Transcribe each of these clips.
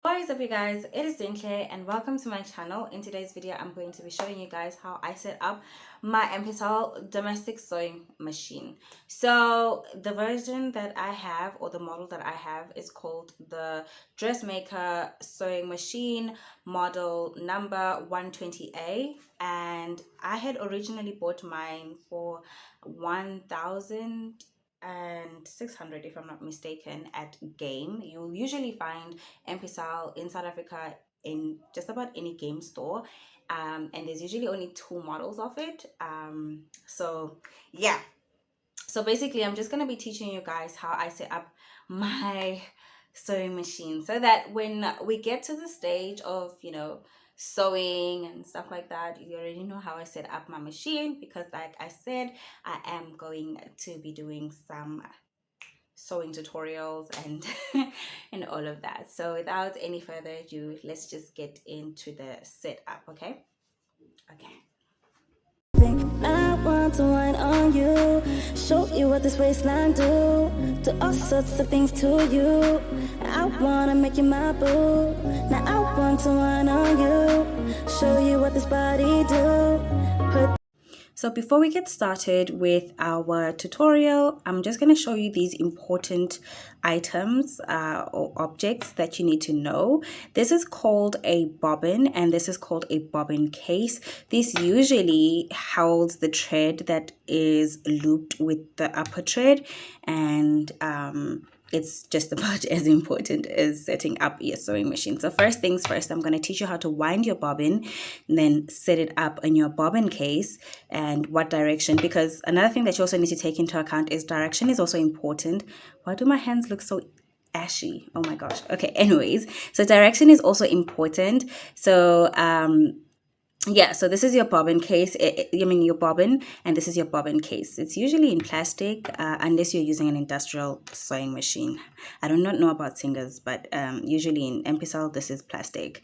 What is up, you guys? It is Dintle and welcome to my channel. In today's video I'm going to be showing you guys how I set up my Empisal domestic sewing machine. So the version that I have, or the model that I have, is called the dressmaker sewing machine model number 120A, and I had originally bought mine for 1,600, if I'm not mistaken, at Game. You'll usually find Empisal in South Africa in just about any game store. And there's usually only two models of it. So yeah. So basically, I'm just gonna be teaching you guys how I set up my sewing machine so that when we get to the stage of sewing and stuff like that, you already know how I set up my machine, because like I said, I am going to be doing some sewing tutorials and and all of that. So without any further ado, let's just get into the setup. Okay. I want to wine on you, show you what this waistline do all sorts of things to you. I wanna make you my boo. Now I want to wine on you, show you what this body do. So before we get started with our tutorial, I'm just going to show you these important items or objects that you need to know. This is called a bobbin, and this is called a bobbin case. This usually holds the thread that is looped with the upper thread, and it's just about as important as setting up your sewing machine. So first things first, I'm going to teach you how to wind your bobbin, and then set it up in your bobbin case and what direction, because another thing that you also need to take into account is direction is also important. Why do my hands look so ashy? Oh my gosh. Okay, anyways, so direction is also important. So yeah, so this is your bobbin case. Your bobbin, and this is your bobbin case. It's usually in plastic, unless you're using an industrial sewing machine. I do not know about Singers, but usually in Empisal, this is plastic.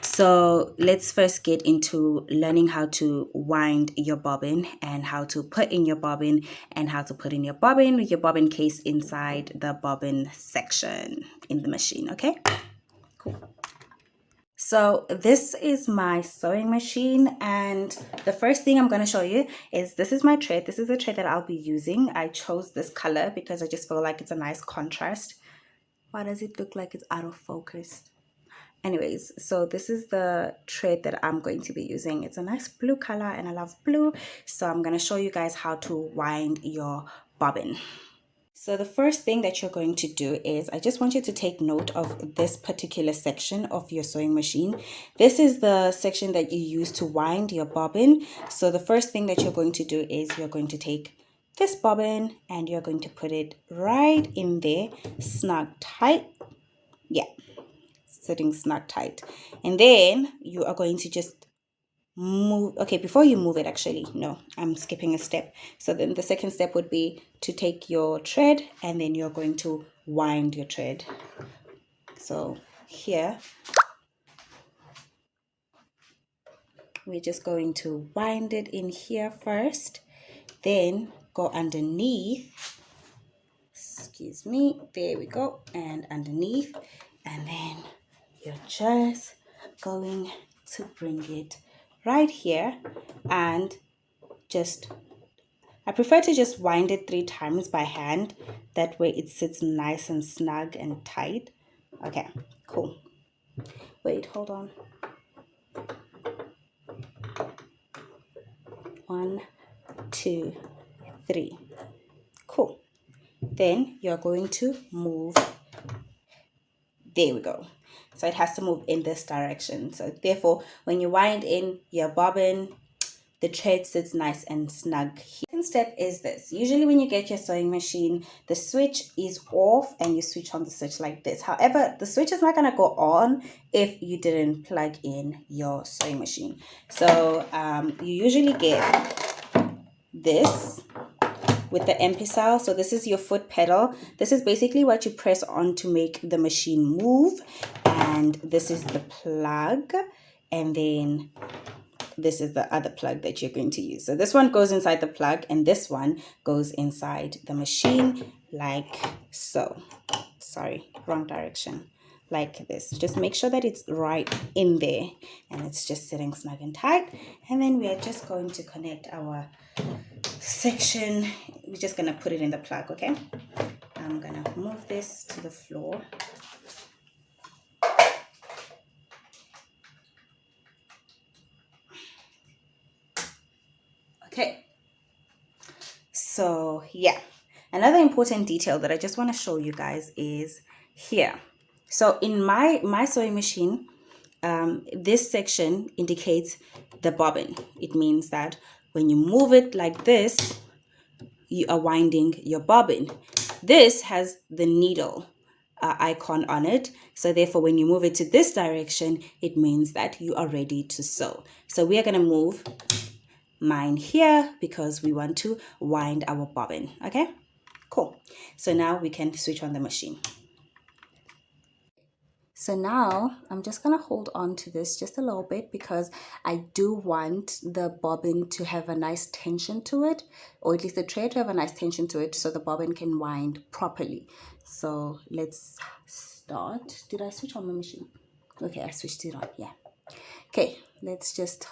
So let's first get into learning how to wind your bobbin, and how to put in your bobbin, and how to put in your bobbin with your bobbin case inside the bobbin section in the machine. Okay, cool. So this is my sewing machine, and the first thing I'm going to show you is this is my thread. This is the thread that I'll be using. I chose this color because I just feel like it's a nice contrast. Why does it look like it's out of focus? Anyways, so this is the thread that I'm going to be using. It's a nice blue color and I love blue. So I'm going to show you guys how to wind your bobbin. So the first thing that you're going to do is, I just want you to take note of this particular section of your sewing machine. This is the section that you use to wind your bobbin. So the first thing that you're going to do is you're going to take this bobbin and you're going to put it right in there, snug tight. Yeah, sitting snug tight. And then you are going to just move. Okay, before you move it, actually, no, I'm skipping a step. So then the second step would be to take your thread and then you're going to wind your thread. So here we're just going to wind it in here first, then go underneath, excuse me, there we go, and underneath, and then you're just going to bring it right here, and just, I prefer to just wind it 3 times by hand. That way it sits nice and snug and tight. Okay, cool. Wait, hold on. 1, 2, 3. Cool. Then you're going to move. There we go. So it has to move in this direction. So therefore, when you wind in your bobbin, the thread sits nice and snug. Second step is this. Usually when you get your sewing machine, the switch is off and you switch on the switch like this. However, the switch is not going to go on if you didn't plug in your sewing machine. So you usually get this with the Empisal. So this is your foot pedal. This is basically what you press on to make the machine move. And this is the plug. And then this is the other plug that you're going to use. So this one goes inside the plug and this one goes inside the machine like so. Sorry, wrong direction. like this. Just make sure that it's right in there and it's just sitting snug and tight. And then we are just going to connect our section. We're just gonna put it in the plug, okay? I'm gonna move this to the floor. Okay, so yeah, another important detail that I just want to show you guys is here. So in my sewing machine, this section indicates the bobbin. It means that when you move it like this, you are winding your bobbin. This has the needle icon on it, so therefore when you move it to this direction, it means that you are ready to sew. So we are going to move mine here because we want to wind our bobbin. Okay, cool. So now we can switch on the machine. So now I'm just gonna hold on to this just a little bit because I do want the bobbin to have a nice tension to it, or at least the thread to have a nice tension to it so the bobbin can wind properly. So let's start. Did I switch on the machine? Okay, I switched it on, yeah. Okay, let's just...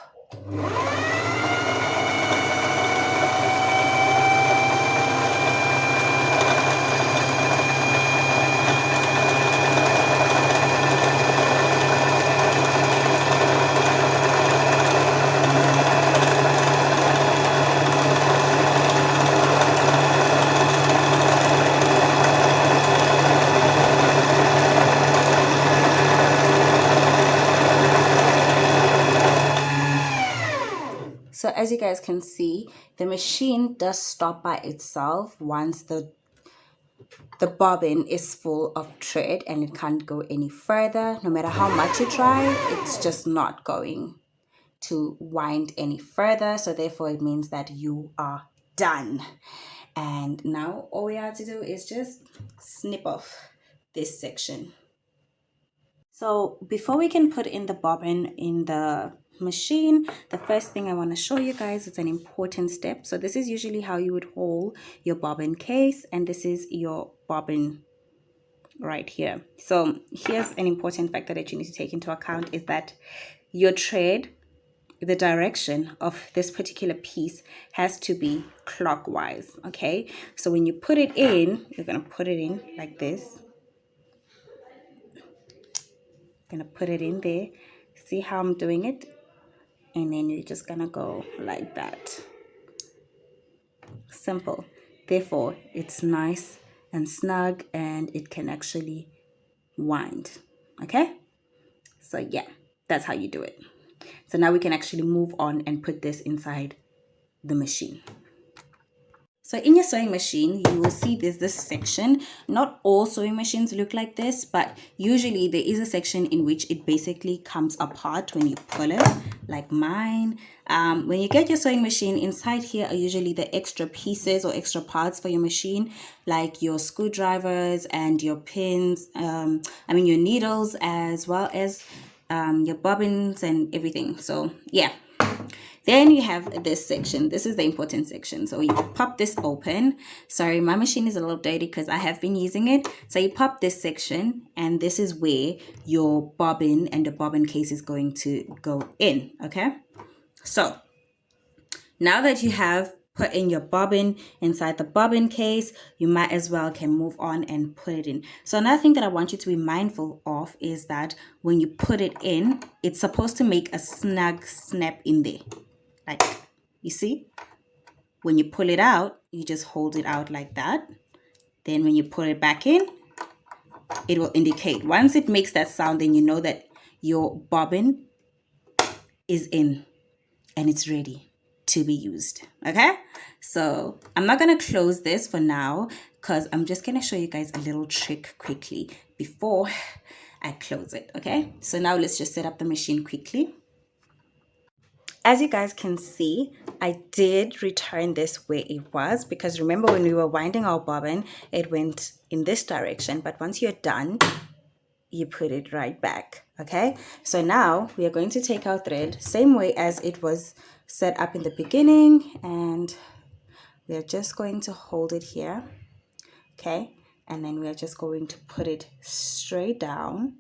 So as you guys can see, the machine does stop by itself once the bobbin is full of thread and it can't go any further. No matter how much you try, it's just not going to wind any further. So therefore it means that you are done. And now all we have to do is just snip off this section. So before we can put in the bobbin in the machine, the first thing I want to show you guys is an important step. So this is usually how you would hold your bobbin case, and this is your bobbin right here. So here's an important factor that you need to take into account is that your thread, the direction of this particular piece has to be clockwise. Okay, so when you put it in, you're going to put it in like this. Gonna put it in there. See how I'm doing it? And then you're just gonna go like that. Simple. Therefore it's nice and snug and it can actually wind. Okay, so yeah, that's how you do it. So now we can actually move on and put this inside the machine. So in your sewing machine, you will see there's this section. Not all sewing machines look like this, but usually there is a section in which it basically comes apart when you pull it, like mine. When you get your sewing machine, inside here are usually the extra pieces or extra parts for your machine, like your screwdrivers and your pins, your needles, as well as your bobbins and everything. So yeah. Then you have this section. This is the important section. So you pop this open. Sorry, my machine is a little dirty because I have been using it. So you pop this section, and this is where your bobbin and the bobbin case is going to go in. Okay, so now that you have put in your bobbin inside the bobbin case, you might as well can move on and put it in. So another thing that I want you to be mindful of is that when you put it in, it's supposed to make a snug snap in there. Like, you see, when you pull it out, you just hold it out like that. Then when you put it back in, it will indicate. Once it makes that sound, then you know that your bobbin is in and it's ready to be used. Okay, so I'm not going to close this for now because I'm just going to show you guys a little trick quickly before I close it. Okay, so now let's just set up the machine quickly. As you guys can see, I did return this where it was, because remember when we were winding our bobbin, it went in this direction, but once you're done, you put it right back. Okay, so now we are going to take our thread same way as it was set up in the beginning, and we are just going to hold it here. Okay, and then we are just going to put it straight down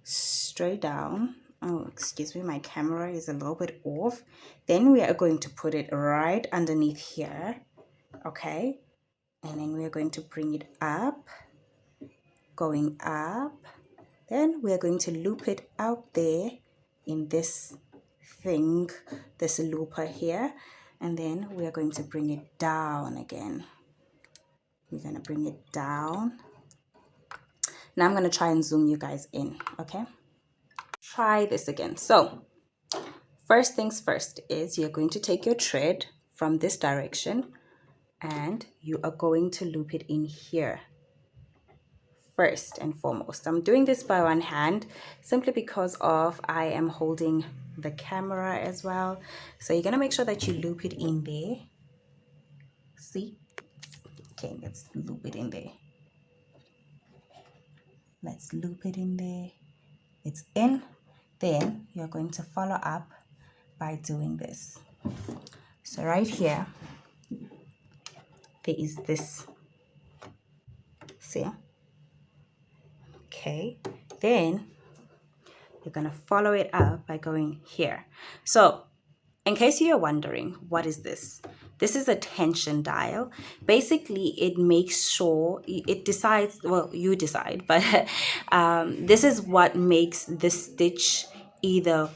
straight down. Oh, excuse me, my camera is a little bit off. Then we are going to put it right underneath here, okay? And then we are going to bring it up, going up. Then we are going to loop it out there in this thing, this looper here. And then we are going to bring it down again. We're going to bring it down. Now I'm going to try and zoom you guys in, okay? Try this again. So first things first is you're going to take your thread from this direction and you are going to loop it in here first and foremost. I'm doing this by one hand simply because of I am holding the camera as well. So you're going to make sure that you loop it in there. See? Okay, let's loop it in there. Let's loop it in there. It's in. Then you're going to follow up by doing this. So right here, there is this. See? Okay. Then you're going to follow it up by going here. So in case you're wondering, what is this? This is a tension dial. Basically, it makes sure, it decides, well, you decide, but this is what makes the stitch either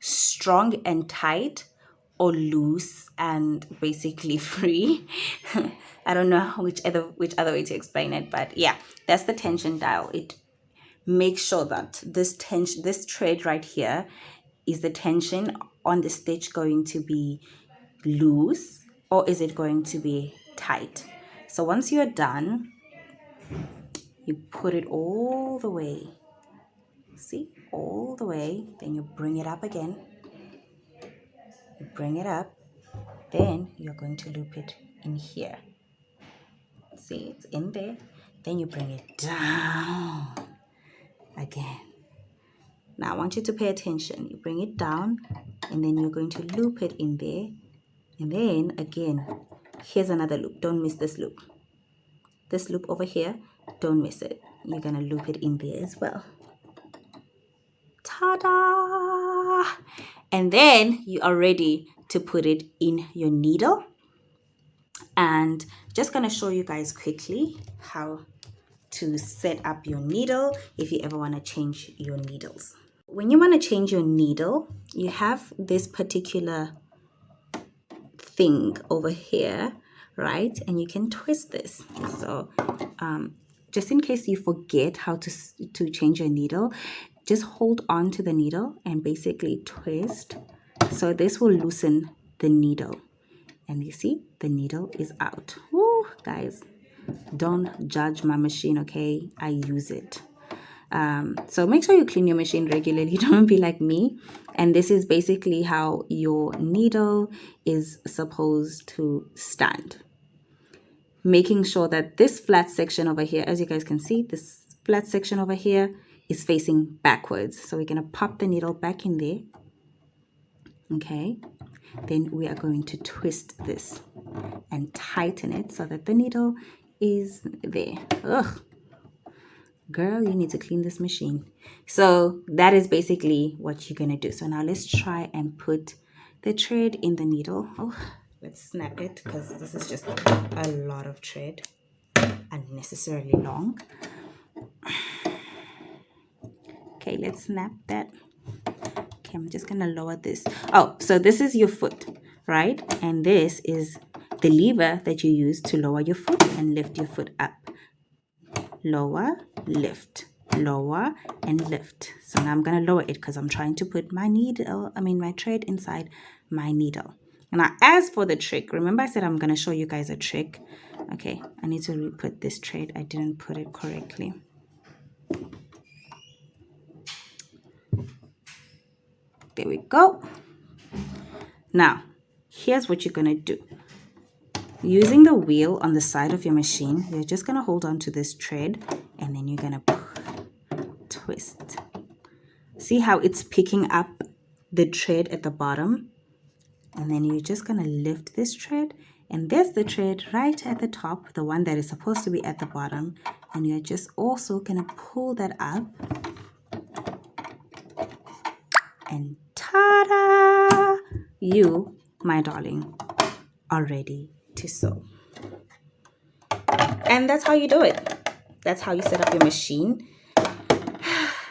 strong and tight or loose and basically free. I don't know which other way to explain it, but yeah, that's the tension dial. It makes sure that this thread right here is the tension on the stitch going to be loose or is it going to be tight. So once you're done, you put it all the way, see, all the way, then you bring it up again, you bring it up, then you're going to loop it in here, see, it's in there, then you bring it down again. Now I want you to pay attention. You bring it down and then you're going to loop it in there. And then again, here's another loop. Don't miss this loop. This loop over here, don't miss it. You're going to loop it in there as well. Ta-da! And then you are ready to put it in your needle. And just going to show you guys quickly how to set up your needle if you ever want to change your needles. When you want to change your needle, you have this particular thing over here, right? And you can twist this. So just in case you forget how to change your needle, just hold on to the needle and basically twist. So this will loosen the needle. And you see, the needle is out. Woo, guys, don't judge my machine, okay? I use it. So make sure you clean your machine regularly. Don't be like me. And this is basically how your needle is supposed to stand. Making sure that this flat section over here, as you guys can see, this flat section over here is facing backwards. So we're going to pop the needle back in there. Okay. Then we are going to twist this and tighten it so that the needle is there. Ugh. Girl, you need to clean this machine. So that is basically what you're going to do. So now let's try and put the thread in the needle. Oh, let's snap it because this is just a lot of thread, unnecessarily long. Okay, let's snap that. Okay, I'm just going to lower this. Oh, so this is your foot, right? And this is the lever that you use to lower your foot and lift your foot up. Lower, lift, lower, and lift. So now I'm going to lower it because I'm trying to put my thread inside my needle. Now, as for the trick, remember I said I'm going to show you guys a trick. Okay, I need to re-put this thread. I didn't put it correctly. There we go. Now, here's what you're going to do. Using the wheel on the side of your machine, you're just going to hold on to this thread and then you're going to twist. See how it's picking up the thread at the bottom? And then you're just going to lift this thread and there's the thread right at the top, the one that is supposed to be at the bottom. And you're just also going to pull that up and ta-da! You, my darling, are ready to sew. And that's how you do it. That's how you set up your machine.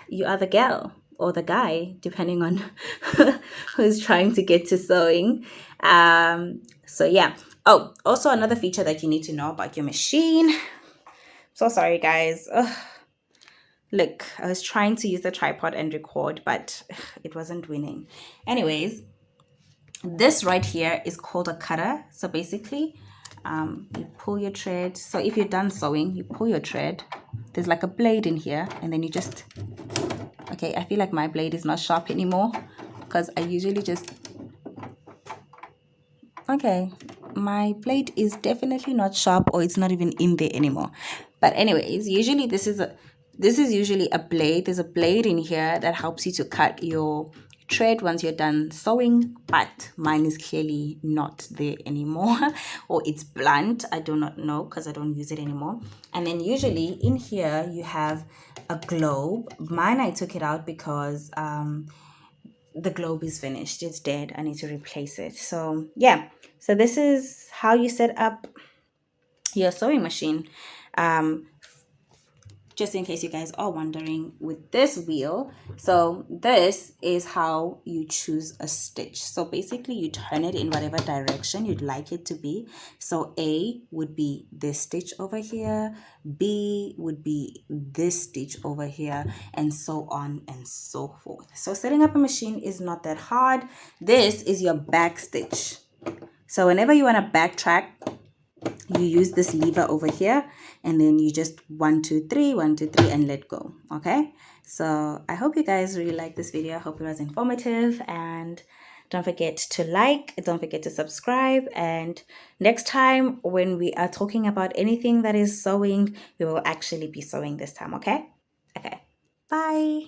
You are the gal or the guy, depending on who's trying to get to sewing. So yeah. Oh, also another feature that you need to know about your machine. So sorry, guys. Ugh. Look, I was trying to use the tripod and record, but it wasn't winning. Anyways, this right here is called a cutter. So basically, you pull your thread. So if you're done sewing, you pull your thread. There's like a blade in here, and then you just, okay, I feel like my blade is not sharp anymore because I usually just, okay, my blade is definitely not sharp, or it's not even in there anymore. But anyways, usually this is usually a blade. There's a blade in here that helps you to cut your thread once you're done sewing, but mine is clearly not there anymore, or it's blunt. I do not know because I don't use it anymore. And then usually in here you have a globe. Mine, I took it out because the globe is finished. It's dead. I need to replace it. So yeah, so this is how you set up your sewing machine. Just in case you guys are wondering with this wheel, so this is how you choose a stitch. So basically you turn it in whatever direction you'd like it to be. So A would be this stitch over here, B would be this stitch over here, and so on and so forth. So setting up a machine is not that hard. This is your back stitch. So whenever you want to backtrack, you use this lever over here, and then you just 1 2 3 1 2 3 and let go. Okay, so I hope you guys really like this video. I hope it was informative, and don't forget to like, don't forget to subscribe, and next time when we are talking about anything that is sewing, we will actually be sewing this time. Okay, bye.